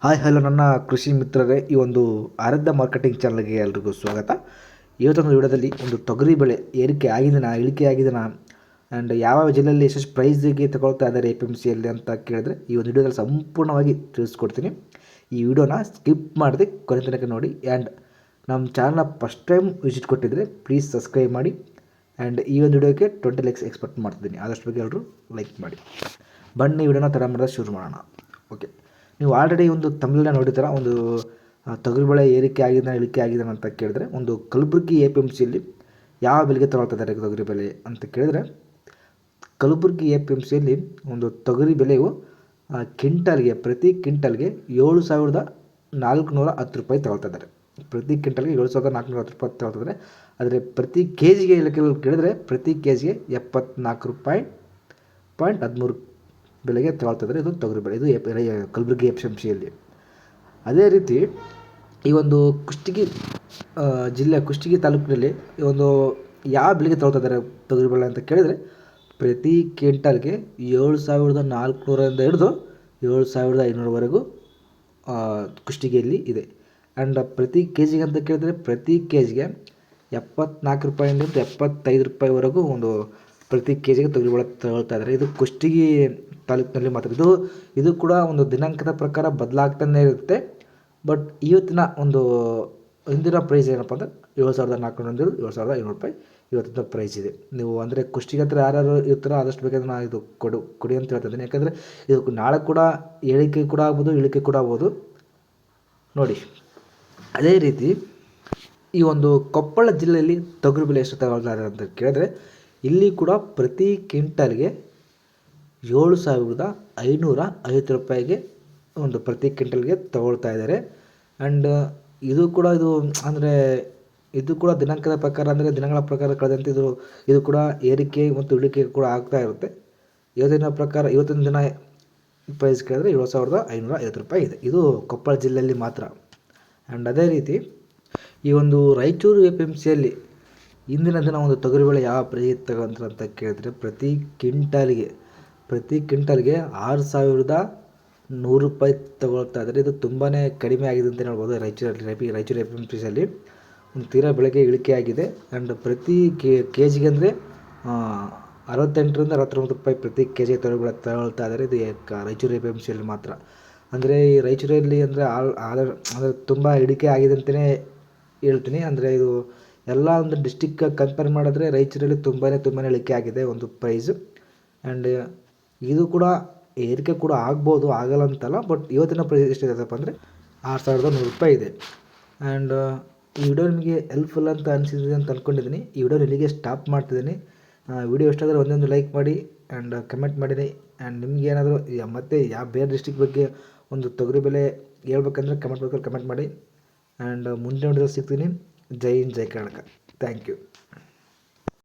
Hi hello ನನ್ನ ಕೃಷಿ ಮಿತ್ರರೇ, ಈ ಒಂದು ಆರಾಧ್ಯ ಮಾರ್ಕೆಟಿಂಗ್ ಚಾನಲ್ಗೆ ಎಲ್ರಿಗೂ ಸ್ವಾಗತ. ಇವತ್ತೊಂದು ವಿಡಿಯೋದಲ್ಲಿ ಒಂದು ತೊಗರಿ ಬೆಳೆ ಏರಿಕೆ ಆಗಿದೆನಾ, ಇಳಿಕೆ ಆಗಿದೆನಾ, ಆ್ಯಂಡ್ ಯಾವ ಜಿಲ್ಲೆಯಲ್ಲಿ ಎಷ್ಟು ಪ್ರೈಸಿಗೆ ತಗೊಳ್ತಾ ಇದ್ದಾರೆ APMCಯಲ್ಲಿ ಅಂತ ಕೇಳಿದ್ರೆ ಈ ಒಂದು ವಿಡಿಯೋದಲ್ಲಿ ಸಂಪೂರ್ಣವಾಗಿ ತಿಳಿಸ್ಕೊಡ್ತೀನಿ. ಈ ವಿಡಿಯೋನ ಸ್ಕಿಪ್ ಮಾಡದೆ ಕೊನೆ ತನಕ ನೋಡಿ. ಆ್ಯಂಡ್ ನಮ್ಮ ಚಾನಲ್ನ ಫಸ್ಟ್ ಟೈಮ್ ವಿಸಿಟ್ ಕೊಟ್ಟಿದ್ದರೆ ಪ್ಲೀಸ್ ಸಬ್ಸ್ಕ್ರೈಬ್ ಮಾಡಿ. ಆ್ಯಂಡ್ ಈ ಒಂದು ವಿಡಿಯೋಕ್ಕೆ 20 ಲೈಕ್ಸ್ ಎಕ್ಸ್ಪೆಕ್ಟ್ ಮಾಡ್ತಿದ್ದೀನಿ. ಆದಷ್ಟು ಬಗ್ಗೆ ಎಲ್ಲರೂ ಲೈಕ್ ಮಾಡಿ. ಬನ್ನಿ ವಿಡಿಯೋನ ತಡ ಮಾಡಿದ್ರೆ ಶುರು ಮಾಡೋಣ. ಓಕೆ, ನೀವು ಆಲ್ರೆಡಿ ಒಂದು ತಮಿಳನ್ನ ನೋಡಿದ್ದೀರ. ಒಂದು ತೊಗರಿಬೇಳೆ ಏರಿಕೆ ಆಗಿದೆ ಇಳಿಕೆ ಆಗಿದೆ ಅಂತ ಕೇಳಿದ್ರೆ, ಒಂದು ಕಲಬುರಗಿ APMCಯಲ್ಲಿ ಯಾವ ಬೆಲೆಗೆ ತಗೊಳ್ತಾ ಇದ್ದಾರೆ ತೊಗರಿ ಬೆಲೆ ಅಂತ ಕೇಳಿದ್ರೆ, ಕಲಬುರಗಿ APMCಯಲ್ಲಿ ಒಂದು ತೊಗರಿ ಬೆಲೆಯು ಪ್ರತಿ ಕ್ವಿಂಟಲ್ಗೆ 7,410 ರೂಪಾಯಿ ತಗೊಳ್ತಾ ಇದ್ದಾರೆ. ಪ್ರತಿ ಕ್ವಿಂಟಲ್ಗೆ 7,410 ರೂಪಾಯಿ ತಗೊಳ್ತಾ ಇದ್ದಾರೆ. ಆದರೆ ಪ್ರತಿ ಕೆ ಜಿಗೆ ಕೇಳಿದ್ರೆ ಪ್ರತಿ ಕೆ ಜಿಗೆ 74 ರೂಪಾಯಿ .13 ಬೆಲೆಗೆ ತಗೊಳ್ತಾ ಇದ್ದಾರೆ. ಇದು ತೊಗರಿ ಬೆಳೆ, ಇದು ಕಲಬುರಗಿ APMCಯಲ್ಲಿ. ಅದೇ ರೀತಿ ಈ ಒಂದು ಕುಷ್ಟಗಿ ಜಿಲ್ಲೆ ಕುಷ್ಟಗಿ ತಾಲೂಕಿನಲ್ಲಿ ಈ ಒಂದು ಯಾವ ಬೆಲೆಗೆ ತಗೊಳ್ತಾ ಇದ್ದಾರೆ ತೊಗರಿ ಬೆಳೆ ಅಂತ ಕೇಳಿದರೆ, ಪ್ರತಿ ಕ್ವಿಂಟಲ್ಗೆ 7,400ರಿಂದ ಹಿಡಿದು 7,500ವರೆಗೂ ಕುಷ್ಟಗಿಯಲ್ಲಿ ಇದೆ. ಆ್ಯಂಡ್ ಪ್ರತಿ ಕೆ ಜಿಗೆ ಅಂತ ಕೇಳಿದರೆ ಪ್ರತಿ ಕೆ ಜಿಗೆ 74 ರೂಪಾಯಿಂದ 75 ರೂಪಾಯಿವರೆಗೂ ಒಂದು ಪ್ರತಿ ಕೆ ಜಿಗೆ ತೊಗರಿಬೇಳೆ ತಗೊಳ್ತಾ ಇದ್ದಾರೆ. ಇದು ಕುಷ್ಟಗಿ ತಾಲೂಕಿನಲ್ಲಿ ಮಾತ್ರ. ಇದು ಕೂಡ ಒಂದು ದಿನಾಂಕದ ಪ್ರಕಾರ ಬದಲಾಗ್ತಾನೆ ಇರುತ್ತೆ. ಬಟ್ ಇವತ್ತಿನ ಒಂದು ಇಂದಿನ ಪ್ರೈಸ್ ಏನಪ್ಪ ಅಂದರೆ 7,400 7,500 ರೂಪಾಯಿ ಇವತ್ತಿನ ಪ್ರೈಸ್ ಇದೆ. ನೀವು ಅಂದರೆ ಕುಷ್ಟಗಿ ಹತ್ರ ಯಾರ್ಯಾರು ಇರ್ತಾರೋ ಆದಷ್ಟು ಬೇಕಾದ್ರೆ ನಾನು ಇದು ಕೊಡಿ ಅಂತ ಹೇಳ್ತಾ ಇದ್ದೀನಿ. ಯಾಕಂದರೆ ಇದು ನಾಳೆ ಕೂಡ ಏಳಿಕೆ ಕೂಡ ಆಗ್ಬೋದು, ಇಳಿಕೆ ಕೂಡ ಆಗ್ಬೋದು ನೋಡಿ. ಅದೇ ರೀತಿ ಈ ಒಂದು ಕೊಪ್ಪಳ ಜಿಲ್ಲೆಯಲ್ಲಿ ತೊಗರಿ ಬೆಲೆ ಎಷ್ಟು ತಗೊಳ್ತಾರೆ ಅಂತ ಕೇಳಿದ್ರೆ, ಇಲ್ಲಿ ಕೂಡ ಪ್ರತಿ ಕ್ವಿಂಟಲ್ಗೆ 7,550 ರೂಪಾಯಿಗೆ ಒಂದು ಪ್ರತಿ ಕ್ವಿಂಟಲ್ಗೆ ತಗೊಳ್ತಾ ಇದ್ದಾರೆ. ಆ್ಯಂಡ್ ಇದು ಕೂಡ ದಿನಾಂಕದ ಪ್ರಕಾರ, ಅಂದರೆ ದಿನಗಳ ಪ್ರಕಾರ ಕಳೆದಂತೆ ಇದು ಕೂಡ ಏರಿಕೆ ಮತ್ತು ಇಳಿಕೆ ಕೂಡ ಆಗ್ತಾ ಇರುತ್ತೆ. ಇವತ್ತಿನ ದಿನ ಪ್ರೈಸ್ ಕೇಳಿದ್ರೆ 7,550 ರೂಪಾಯಿ ಇದೆ. ಇದು ಕೊಪ್ಪಳ ಜಿಲ್ಲೆಯಲ್ಲಿ ಮಾತ್ರ. ಆ್ಯಂಡ್ ಅದೇ ರೀತಿ ಈ ಒಂದು ರಾಯಚೂರು APMCಯಲ್ಲಿ ಇಂದಿನ ದಿನ ಒಂದು ತೊಗರಿಬೇಳೆ ಯಾವ ಪ್ರೈಸ್ ತಗೊಂತಾರೆ ಅಂತ ಕೇಳಿದ್ರೆ, ಪ್ರತಿ ಕ್ವಿಂಟಲ್ಗೆ 6,100 ರೂಪಾಯಿ ತಗೊಳ್ತಾ ಇದ್ದಾರೆ. ಇದು ತುಂಬಾ ಕಡಿಮೆ ಆಗಿದೆ ಅಂತ ಹೇಳ್ಬೋದು. ರಾಯಚೂರು APMCಯಲ್ಲಿ ಒಂದು ತೀರಾ ಬೆಳಗ್ಗೆ ಇಳಿಕೆ ಆಗಿದೆ. ಆ್ಯಂಡ್ ಪ್ರತಿ ಕೆ ಜಿಗೆ ಅಂದರೆ 68ರಿಂದ 69 ರೂಪಾಯಿ ಪ್ರತಿ ಕೆ ಜಿಗೆ ತೊಗರಿಬೇಳೆ ತಗೊಳ್ತಾ ಇದ್ದಾರೆ. ಇದು ರಾಯಚೂರು APMCಯಲ್ಲಿ ಮಾತ್ರ. ಅಂದರೆ ಈ ರಾಯಚೂರಲ್ಲಿ ಅಂದರೆ ತುಂಬ ಇಳಿಕೆ ಆಗಿದೆ ಅಂತಲೇ ಹೇಳ್ತೀನಿ. ಅಂದರೆ ಇದು ಎಲ್ಲ ಒಂದು ಡಿಸ್ಟಿಕ್ ಕಂಪೇರ್ ಮಾಡಿದ್ರೆ ರಾಯಚೂರಲ್ಲಿ ತುಂಬಾ ಇಳಿಕೆ ಆಗಿದೆ ಒಂದು ಪ್ರೈಸು. ಆ್ಯಂಡ್ ಇದು ಕೂಡ ಏರಿಕೆ ಕೂಡ ಆಗ್ಬೋದು, ಆಗಲ್ಲ ಅಂತಲ್ಲ. ಬಟ್ ಇವತ್ತಿನ ಪ್ರೈಸ್ ಎಷ್ಟಿದೆಪ್ಪ ಅಂದರೆ 6,100 ರೂಪಾಯಿ ಇದೆ. ಆ್ಯಂಡ್ ಈ ವಿಡಿಯೋ ನಿಮಗೆ ಹೆಲ್ಪ್ಫುಲ್ ಅಂತ ಅನಿಸಿದೆ ಅಂತ ಅಂದ್ಕೊಂಡಿದ್ದೀನಿ. ಈ ವಿಡಿಯೋ ಇಲ್ಲಿಗೆ ಸ್ಟಾಪ್ ಮಾಡ್ತಿದ್ದೀನಿ. ವಿಡಿಯೋ ಇಷ್ಟಾದರೆ ಒಂದೊಂದು ಲೈಕ್ ಮಾಡಿ ಆ್ಯಂಡ್ ಕಮೆಂಟ್ ಮಾಡಿರಿ. ಆ್ಯಂಡ್ ನಿಮ್ಗೆ ಏನಾದರೂ ಮತ್ತು ಯಾವ ಬೇರೆ ಡಿಸ್ಟಿಕ್ ಬಗ್ಗೆ ಒಂದು ತೊಗರಿ ಬೆಲೆ ಹೇಳ್ಬೇಕಂದ್ರೆ ಕಮೆಂಟ್ ಮಾಡಿ. ಆ್ಯಂಡ್ ಮುಂದಿನ ವಿಡಿಯೋದಲ್ಲಿ ಸಿಗ್ತೀನಿ. ಜೈ ಹಿಂದ್, ಜೈ ಕರ್ನಾಟಕ. Thank you.